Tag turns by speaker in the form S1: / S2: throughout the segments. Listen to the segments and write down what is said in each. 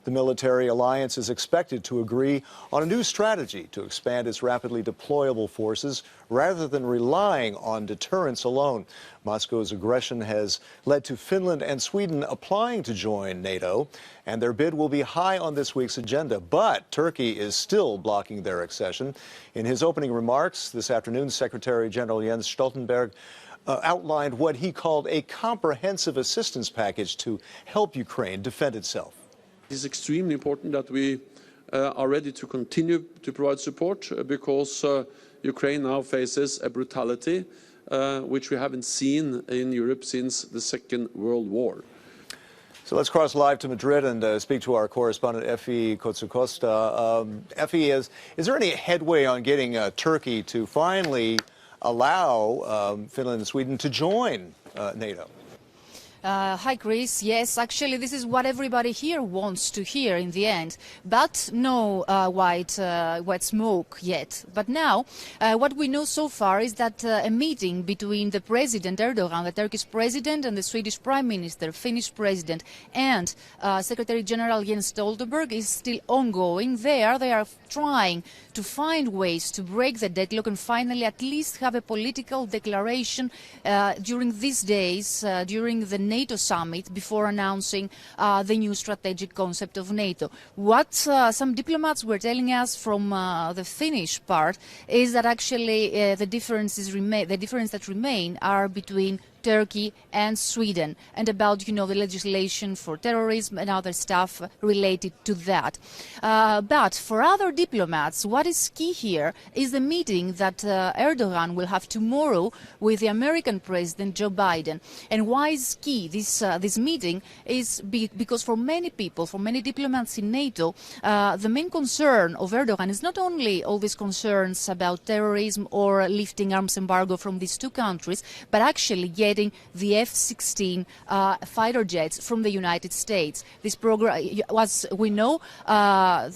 S1: The military alliance is expected to agree on a new strategy to expand its rapidly deployable forces rather than relying on deterrence alone. Moscow's aggression has led to Finland and Sweden applying to join NATO, and their bid will be high on this week's agenda. But Turkey is still blocking their accession. In his opening remarks this afternoon, Secretary General Jens Stoltenberg outlined what he called a comprehensive assistance package to help Ukraine defend itself.
S2: It is extremely important that we are ready to continue to provide support because Ukraine now faces a brutality which we haven't seen in Europe since the Second World War.
S1: So let's cross live to Madrid and speak to our correspondent, Effie Kotsukosta. Effie, is there any headway on getting Turkey to finally allow Finland and Sweden to join NATO?
S3: Hi, Chris. Yes, actually, this is what everybody here wants to hear in the end, but no white smoke yet. But now, what we know so far is that a meeting between the President Erdogan, the Turkish President, and the Swedish Prime Minister, Finnish President, and Secretary General Jens Stoltenberg is still ongoing. They are trying to find ways to break the deadlock and finally at least have a political declaration during these days, during the NATO summit, before announcing the new strategic concept of NATO. What some diplomats were telling us from the Finnish part is that actually the differences that remain are between Turkey and Sweden, and about, the legislation for terrorism and other stuff related to that. But for other diplomats, what is key here is the meeting that Erdogan will have tomorrow with the American President Joe Biden. And why is key this meeting is because for many people, for many diplomats in NATO, the main concern of Erdogan is not only all these concerns about terrorism or lifting arms embargo from these two countries, but actually getting the F-16 fighter jets from the United States. This program, as we know,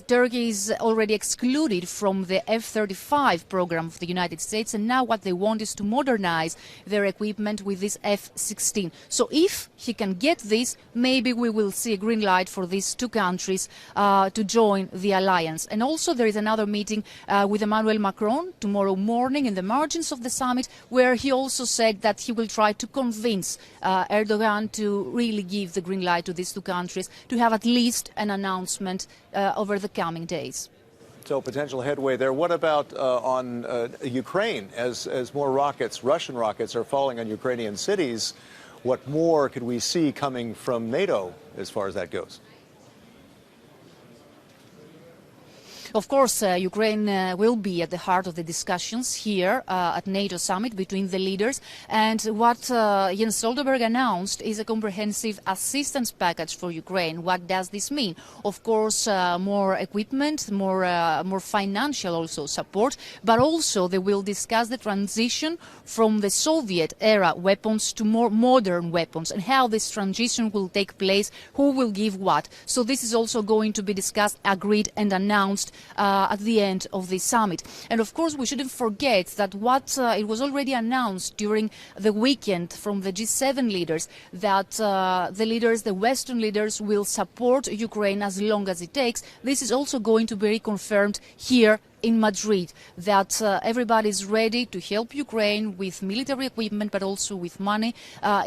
S3: Turkey is already excluded from the F-35 program of the United States, and now what they want is to modernize their equipment with this F-16. So if he can get this, maybe we will see a green light for these two countries to join the alliance. And also there is another meeting with Emmanuel Macron tomorrow morning in the margins of the summit, where he also said that he will try to convince Erdogan to really give the green light to these two countries to have at least an announcement over the coming days.
S1: So potential headway there. What about on Ukraine? As more rockets, Russian rockets, are falling on Ukrainian cities, what more could we see coming from NATO as far as that goes?
S3: Of course, Ukraine will be at the heart of the discussions here at NATO summit between the leaders. And what Jens Stoltenberg announced is a comprehensive assistance package for Ukraine. What does this mean? Of course, more equipment, more financial also support, but also they will discuss the transition from the Soviet-era weapons to more modern weapons and how this transition will take place, who will give what. So this is also going to be discussed, agreed and announced at the end of the summit. And of course, we shouldn't forget that what it was already announced during the weekend from the G7 leaders, that the Western leaders will support Ukraine as long as it takes. This is also going to be reconfirmed here in Madrid, that everybody is ready to help Ukraine with military equipment, but also with money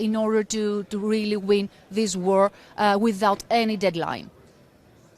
S3: in order to really win this war without any deadline.